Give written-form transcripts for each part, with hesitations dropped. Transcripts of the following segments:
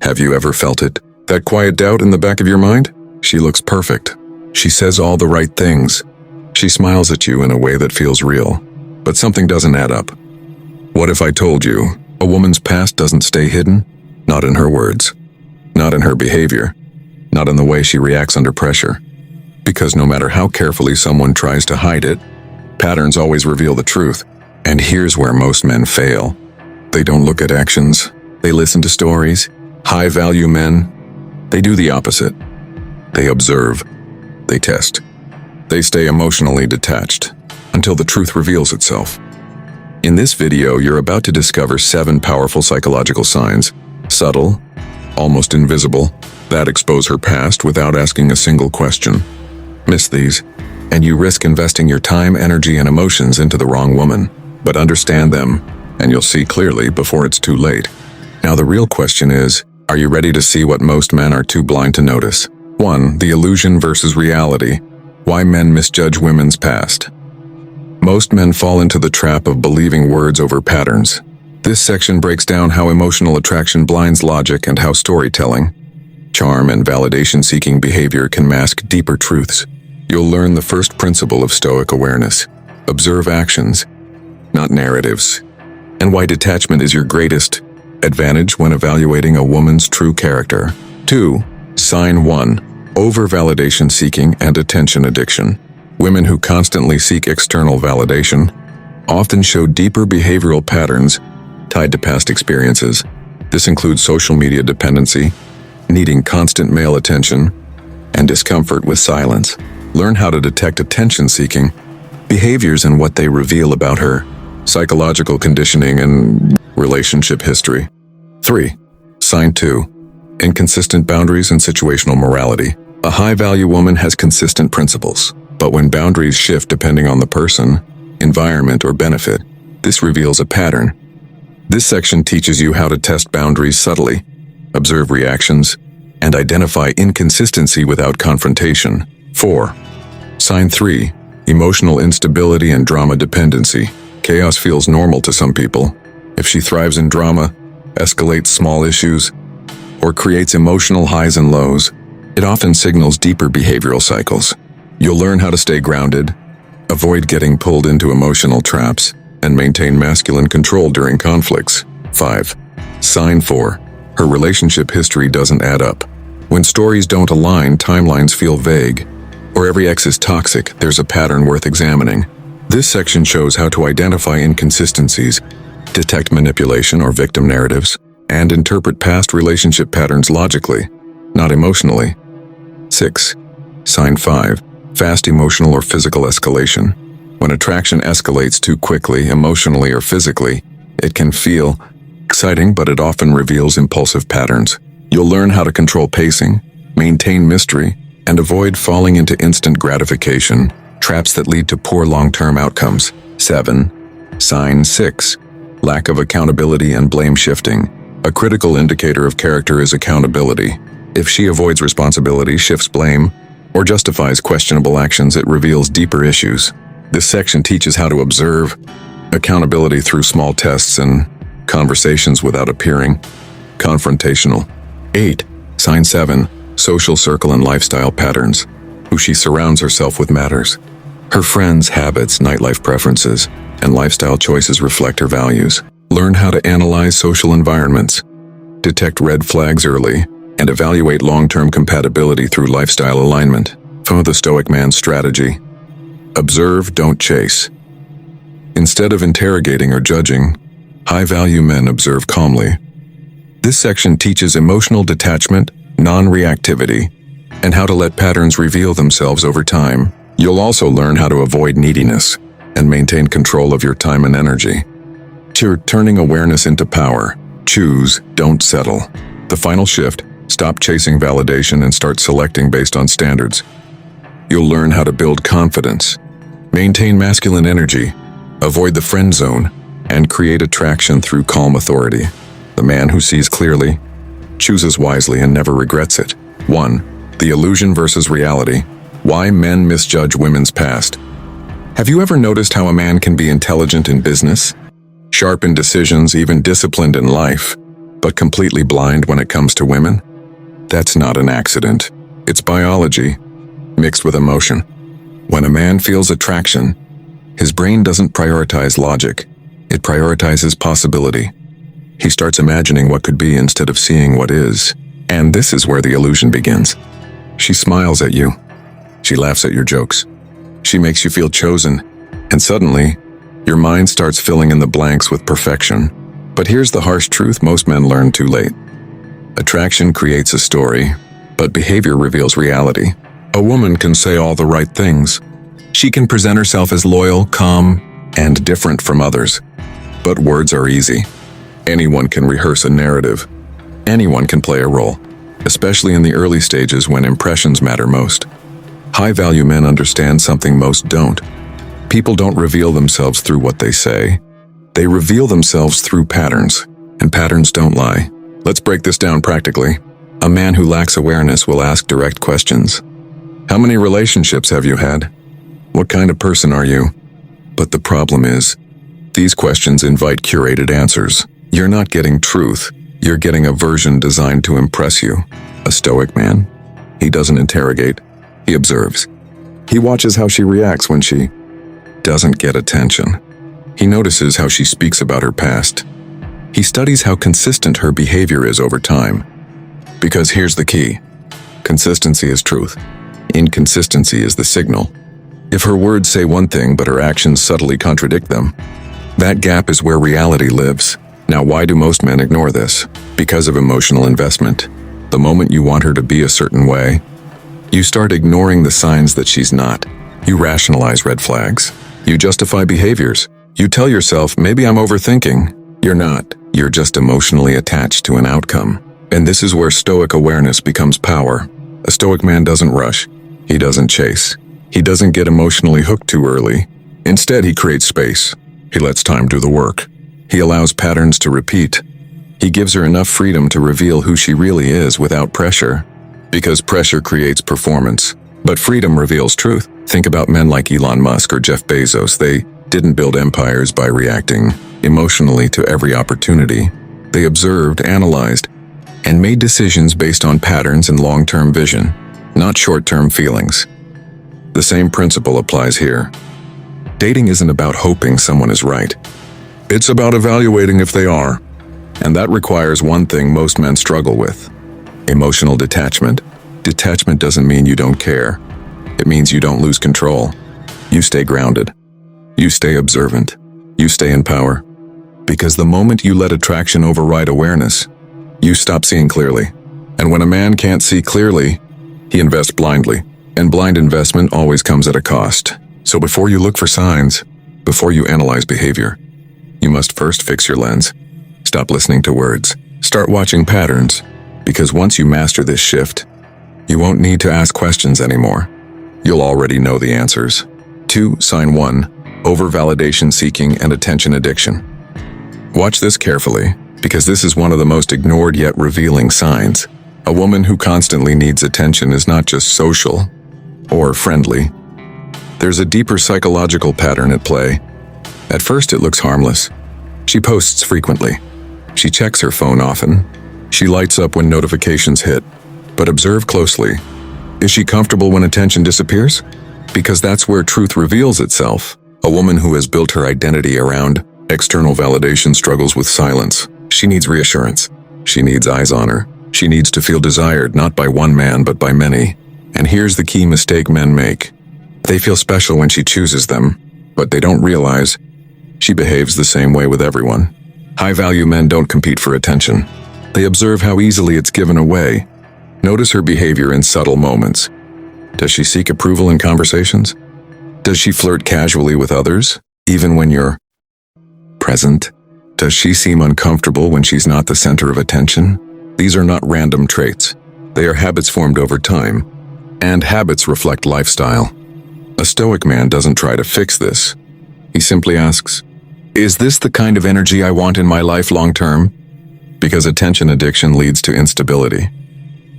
Have you ever felt it? That quiet doubt in the back of your mind? She looks perfect. She says all the right things. She smiles at you in a way that feels real. But something doesn't add up. What if I told you a woman's past doesn't stay hidden? Not in her words. Not in her behavior. Not in the way she reacts under pressure. Because no matter how carefully someone tries to hide it, patterns always reveal the truth. And here's where most men fail. They don't look at actions. They listen to stories. High-value men, they do the opposite. They observe. They test. They stay emotionally detached until the truth reveals itself. In this video, you're about to discover 7 powerful psychological signs, subtle, almost invisible, that expose her past without asking a single question. Miss these, and you risk investing your time, energy, and emotions into the wrong woman. But understand them, and you'll see clearly before it's too late. Now the real question is, are you ready to see what most men are too blind to notice? 1. The illusion versus reality. Why men misjudge women's past. Most men fall into the trap of believing words over patterns. This section breaks down how emotional attraction blinds logic and how storytelling, charm, and validation-seeking behavior can mask deeper truths. You'll learn the first principle of Stoic awareness. Observe actions, not narratives. And why detachment is your greatest advantage when evaluating a woman's true character. 2. Sign 1. Over-validation seeking and attention addiction. Women who constantly seek external validation often show deeper behavioral patterns tied to past experiences. This includes social media dependency, needing constant male attention, and discomfort with silence. Learn how to detect attention-seeking behaviors and what they reveal about her psychological conditioning and relationship history. 3. Sign 2. Inconsistent boundaries and situational morality. A high-value woman has consistent principles, but when boundaries shift depending on the person, environment, or benefit, this reveals a pattern. This section teaches you how to test boundaries subtly, observe reactions, and identify inconsistency without confrontation. 4. Sign 3. Emotional instability and drama dependency. Chaos feels normal to some people. If she thrives in drama, escalates small issues, or creates emotional highs and lows, it often signals deeper behavioral cycles. You'll learn how to stay grounded, avoid getting pulled into emotional traps, and maintain masculine control during conflicts. 5. Sign 4. Her relationship history doesn't add up. When stories don't align, timelines feel vague, or every ex is toxic, there's a pattern worth examining. This section shows how to identify inconsistencies, detect manipulation or victim narratives, and interpret past relationship patterns logically, not emotionally. 6. Sign 5. Fast emotional or physical escalation. When attraction escalates too quickly, emotionally or physically, it can feel exciting, but it often reveals impulsive patterns. You'll learn how to control pacing, maintain mystery, and avoid falling into instant gratification, traps that lead to poor long-term outcomes. 7. Sign 6. Lack of accountability and blame shifting. A critical indicator of character is accountability. If she avoids responsibility, shifts blame, or justifies questionable actions, it reveals deeper issues. This section teaches how to observe accountability through small tests and conversations without appearing confrontational. 8. Sign 7. Social circle and lifestyle patterns. Who she surrounds herself with matters. Her friends, habits, nightlife preferences, and lifestyle choices reflect her values. Learn how to analyze social environments, detect red flags early, and evaluate long-term compatibility through lifestyle alignment. Follow the Stoic man's strategy. Observe, don't chase. Instead of interrogating or judging, high-value men observe calmly. This section teaches emotional detachment, non-reactivity, and how to let patterns reveal themselves over time. You'll also learn how to avoid neediness and maintain control of your time and energy. Turning awareness into power. Choose, don't settle. The final shift, stop chasing validation and start selecting based on standards. You'll learn how to build confidence, maintain masculine energy, avoid the friend zone, and create attraction through calm authority. The man who sees clearly, chooses wisely, and never regrets it. 1. The illusion versus reality. Why men misjudge women's past. Have you ever noticed how a man can be intelligent in business, sharp in decisions, even disciplined in life, but completely blind when it comes to women? That's not an accident. It's biology, mixed with emotion. When a man feels attraction, his brain doesn't prioritize logic. It prioritizes possibility. He starts imagining what could be instead of seeing what is. And this is where the illusion begins. She smiles at you. She laughs at your jokes. She makes you feel chosen. And suddenly, your mind starts filling in the blanks with perfection. But here's the harsh truth most men learn too late. Attraction creates a story, but behavior reveals reality. A woman can say all the right things. She can present herself as loyal, calm, and different from others. But words are easy. Anyone can rehearse a narrative. Anyone can play a role, especially in the early stages when impressions matter most. High-value men understand something most don't. People don't reveal themselves through what they say. They reveal themselves through patterns, and patterns don't lie. Let's break this down practically. A man who lacks awareness will ask direct questions. How many relationships have you had? What kind of person are you? But the problem is, these questions invite curated answers. You're not getting truth. You're getting a version designed to impress you. A Stoic man, he doesn't interrogate. He observes. He watches how she reacts when she doesn't get attention. He notices how she speaks about her past. He studies how consistent her behavior is over time. Because here's the key. Consistency is truth. Inconsistency is the signal. If her words say one thing but her actions subtly contradict them, that gap is where reality lives. Now, why do most men ignore this? Because of emotional investment. The moment you want her to be a certain way, you start ignoring the signs that she's not. You rationalize red flags. You justify behaviors. You tell yourself, maybe I'm overthinking. You're not. You're just emotionally attached to an outcome. And this is where Stoic awareness becomes power. A Stoic man doesn't rush. He doesn't chase. He doesn't get emotionally hooked too early. Instead, he creates space. He lets time do the work. He allows patterns to repeat. He gives her enough freedom to reveal who she really is without pressure. Because pressure creates performance. But freedom reveals truth. Think about men like Elon Musk or Jeff Bezos. They didn't build empires by reacting emotionally to every opportunity. They observed, analyzed, and made decisions based on patterns and long-term vision, not short-term feelings. The same principle applies here. Dating isn't about hoping someone is right. It's about evaluating if they are. And that requires one thing most men struggle with: emotional detachment. Detachment doesn't mean you don't care. It means you don't lose control. You stay grounded. You stay observant. You stay in power. Because the moment you let attraction override awareness, you stop seeing clearly. And when a man can't see clearly, he invests blindly. And blind investment always comes at a cost. So before you look for signs, before you analyze behavior, you must first fix your lens. Stop listening to words. Start watching patterns. Because once you master this shift, you won't need to ask questions anymore. You'll already know the answers. 2. Sign 1. Over-validation seeking and attention addiction. Watch this carefully, because this is one of the most ignored yet revealing signs. A woman who constantly needs attention is not just social or friendly. There's a deeper psychological pattern at play. At first, it looks harmless. She posts frequently. She checks her phone often. She lights up when notifications hit. But observe closely. Is she comfortable when attention disappears? Because that's where truth reveals itself. A woman who has built her identity around external validation struggles with silence. She needs reassurance. She needs eyes on her. She needs to feel desired not by one man but by many. And here's the key mistake men make. They feel special when she chooses them, but they don't realize she behaves the same way with everyone. High-value men don't compete for attention. They observe how easily it's given away. Notice her behavior in subtle moments. Does she seek approval in conversations? Does she flirt casually with others, even when you're present? Does she seem uncomfortable when she's not the center of attention? These are not random traits. They are habits formed over time, and habits reflect lifestyle. A Stoic man doesn't try to fix this. He simply asks, is this the kind of energy I want in my life long term? Because attention addiction leads to instability,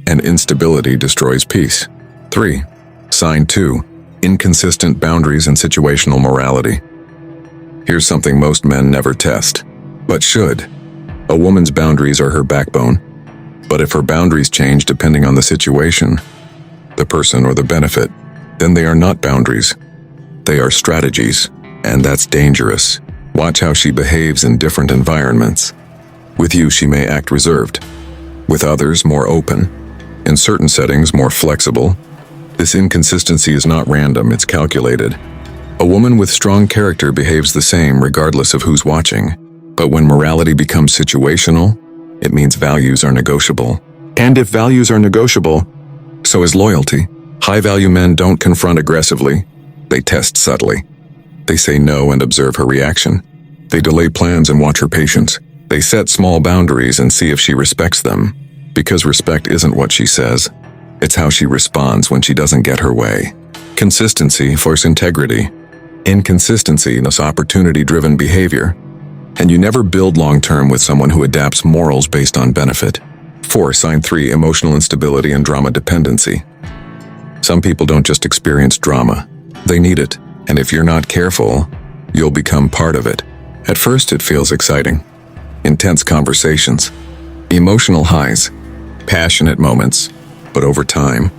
and instability destroys peace. 3. Sign 2. Inconsistent boundaries and situational morality. Here's something most men never test, but should. A woman's boundaries are her backbone. But if her boundaries change depending on the situation, the person or the benefit, then they are not boundaries. They are strategies, and that's dangerous. Watch how she behaves in different environments. With you, she may act reserved. With others, more open. In certain settings, more flexible. This inconsistency is not random, it's calculated. A woman with strong character behaves the same regardless of who's watching. But when morality becomes situational, it means values are negotiable. And if values are negotiable, so is loyalty. High-value men don't confront aggressively. They test subtly. They say no and observe her reaction. They delay plans and watch her patience. They set small boundaries and see if she respects them. Because respect isn't what she says. It's how she responds when she doesn't get her way. Consistency forces integrity. Inconsistency is opportunity-driven behavior. And you never build long-term with someone who adapts morals based on benefit. 4. Sign 3. Emotional instability and drama dependency. Some people don't just experience drama. They need it. And if you're not careful, you'll become part of it. At first, it feels exciting. Intense conversations. Emotional highs. Passionate moments. But over time,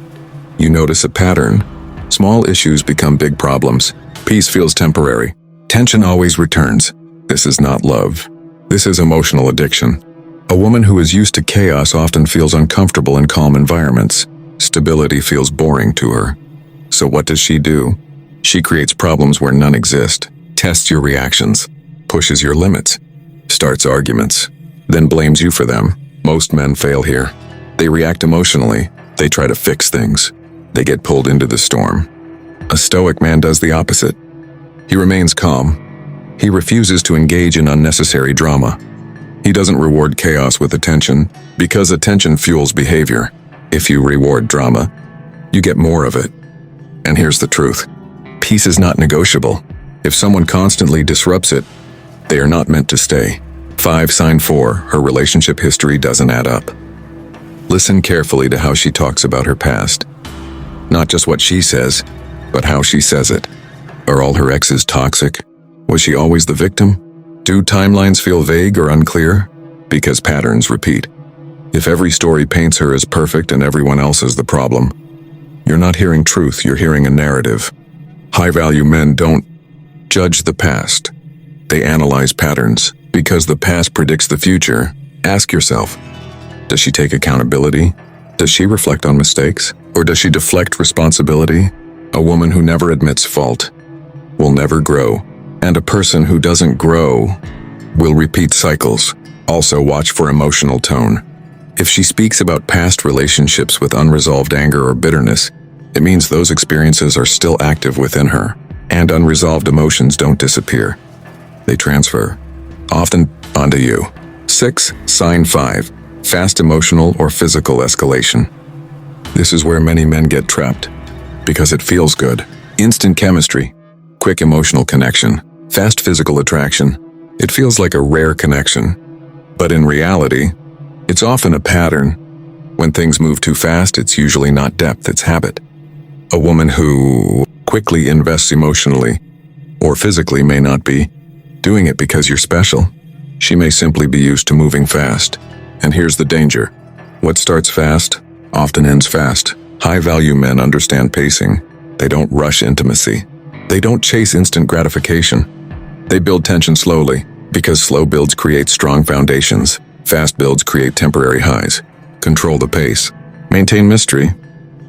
you notice a pattern. Small issues become big problems. Peace feels temporary. Tension always returns. This is not love. This is emotional addiction. A woman who is used to chaos often feels uncomfortable in calm environments. Stability feels boring to her. So what does she do? She creates problems where none exist, tests your reactions, pushes your limits, starts arguments, then blames you for them. Most men fail here. They react emotionally. They try to fix things. They get pulled into the storm. A Stoic man does the opposite. He remains calm. He refuses to engage in unnecessary drama. He doesn't reward chaos with attention, because attention fuels behavior. If you reward drama, you get more of it. And here's the truth. Peace is not negotiable. If someone constantly disrupts it, they are not meant to stay. 5. Sign 4. Her relationship history doesn't add up. Listen carefully to how she talks about her past. Not just what she says, but how she says it. Are all her exes toxic? Was she always the victim? Do timelines feel vague or unclear? Because patterns repeat. If every story paints her as perfect and everyone else is the problem, you're not hearing truth, you're hearing a narrative. High-value men don't judge the past. They analyze patterns. Because the past predicts the future, ask yourself, does she take accountability? Does she reflect on mistakes? Or does she deflect responsibility? A woman who never admits fault will never grow. And a person who doesn't grow will repeat cycles. Also, watch for emotional tone. If she speaks about past relationships with unresolved anger or bitterness, it means those experiences are still active within her. And unresolved emotions don't disappear. They transfer, often onto you. 6. Sign 5. Fast emotional or physical escalation. This is where many men get trapped. Because it feels good. Instant chemistry. Quick emotional connection. Fast physical attraction. It feels like a rare connection. But in reality, it's often a pattern. When things move too fast, it's usually not depth, it's habit. A woman who quickly invests emotionally or physically may not be doing it because you're special. She may simply be used to moving fast. And here's the danger. What starts fast often ends fast. High-value men understand pacing. They don't rush intimacy. They don't chase instant gratification. They build tension slowly, because slow builds create strong foundations. Fast builds create temporary highs. Control the pace. Maintain mystery.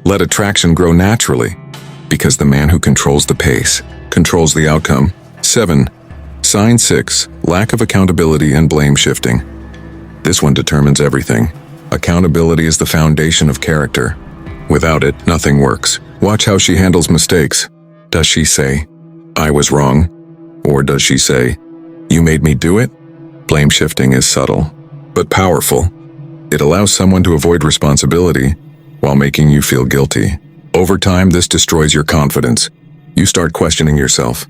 Let attraction grow naturally, because the man who controls the pace controls the outcome. 7. Sign 6. Lack of accountability and blame shifting. This one determines everything. Accountability is the foundation of character. Without it, nothing works. Watch how she handles mistakes. Does she say, "I was wrong"? Or does she say, "You made me do it"? Blame shifting is subtle, but powerful. It allows someone to avoid responsibility while making you feel guilty. Over time, this destroys your confidence. You start questioning yourself.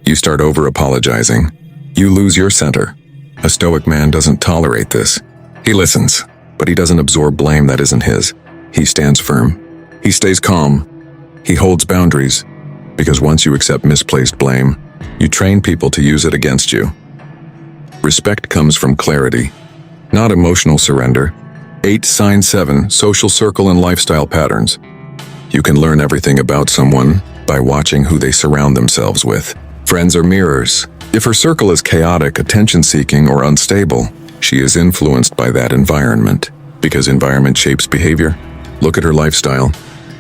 You start over-apologizing. You lose your center. A Stoic man doesn't tolerate this. He listens, but he doesn't absorb blame that isn't his. He stands firm. He stays calm. He holds boundaries, because once you accept misplaced blame, you train people to use it against you. Respect comes from clarity, not emotional surrender. 8. Sign 7. Social circle and lifestyle patterns. You can learn everything about someone by watching who they surround themselves with. Friends are mirrors. If her circle is chaotic, attention-seeking, or unstable, she is influenced by that environment. Because environment shapes behavior. Look at her lifestyle.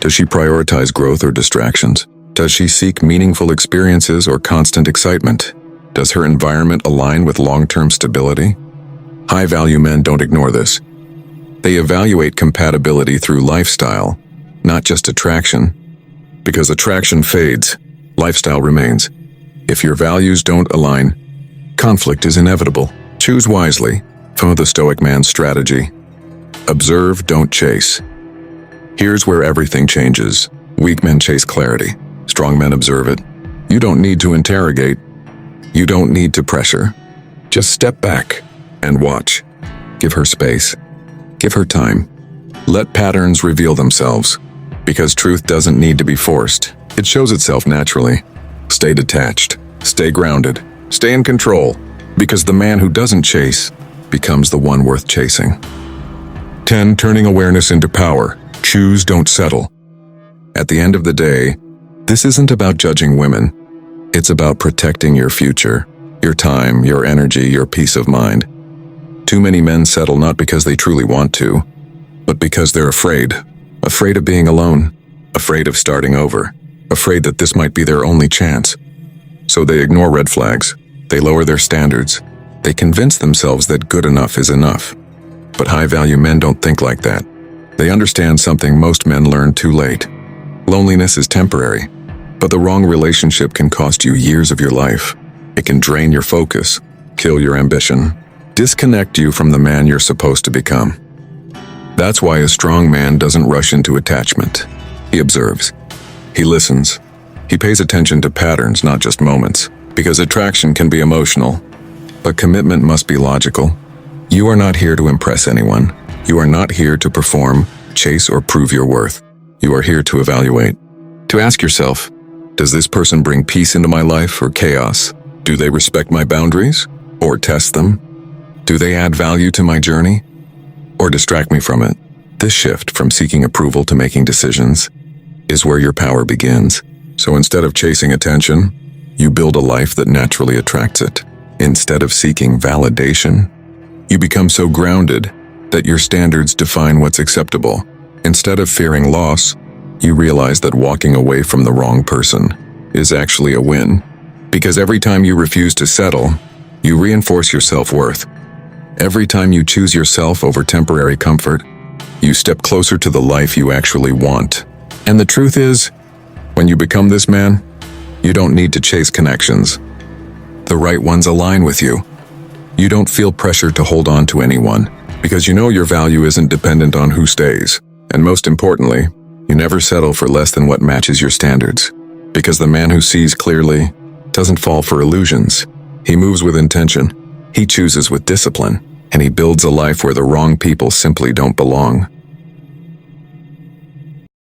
Does she prioritize growth or distractions? Does she seek meaningful experiences or constant excitement? Does her environment align with long-term stability? High-value men don't ignore this. They evaluate compatibility through lifestyle, not just attraction. Because attraction fades, lifestyle remains. If your values don't align, conflict is inevitable. Choose wisely. Follow the Stoic man's strategy. Observe, don't chase. Here's where everything changes. Weak men chase clarity. Strong men observe it. You don't need to interrogate. You don't need to pressure. Just step back and watch. Give her space. Give her time. Let patterns reveal themselves. Because truth doesn't need to be forced. It shows itself naturally. Stay detached. Stay grounded. Stay in control. Because the man who doesn't chase becomes the one worth chasing. 10. Turning awareness into power. Choose, don't settle. At the end of the day, this isn't about judging women. It's about protecting your future, your time, your energy, your peace of mind. Too many men settle not because they truly want to, but because they're afraid. Afraid of being alone. Afraid of starting over. Afraid that this might be their only chance. So they ignore red flags. They lower their standards. They convince themselves that good enough is enough. But high-value men don't think like that. They understand something most men learn too late. Loneliness is temporary, but the wrong relationship can cost you years of your life. It can drain your focus, kill your ambition, disconnect you from the man you're supposed to become. That's why a strong man doesn't rush into attachment. He observes. He listens. He pays attention to patterns, not just moments. Because attraction can be emotional, but commitment must be logical. You are not here to impress anyone. You are not here to perform, chase, or prove your worth. You are here to evaluate. To ask yourself, does this person bring peace into my life or chaos? Do they respect my boundaries or test them? Do they add value to my journey or distract me from it? This shift from seeking approval to making decisions is where your power begins. So instead of chasing attention, you build a life that naturally attracts it. Instead of seeking validation, you become so grounded that your standards define what's acceptable. Instead of fearing loss, you realize that walking away from the wrong person is actually a win. Because every time you refuse to settle, you reinforce your self-worth. Every time you choose yourself over temporary comfort, you step closer to the life you actually want. And the truth is, when you become this man, you don't need to chase connections. The right ones align with you. You don't feel pressure to hold on to anyone, because you know your value isn't dependent on who stays. And most importantly, you never settle for less than what matches your standards. Because the man who sees clearly doesn't fall for illusions. He moves with intention. He chooses with discipline. And he builds a life where the wrong people simply don't belong.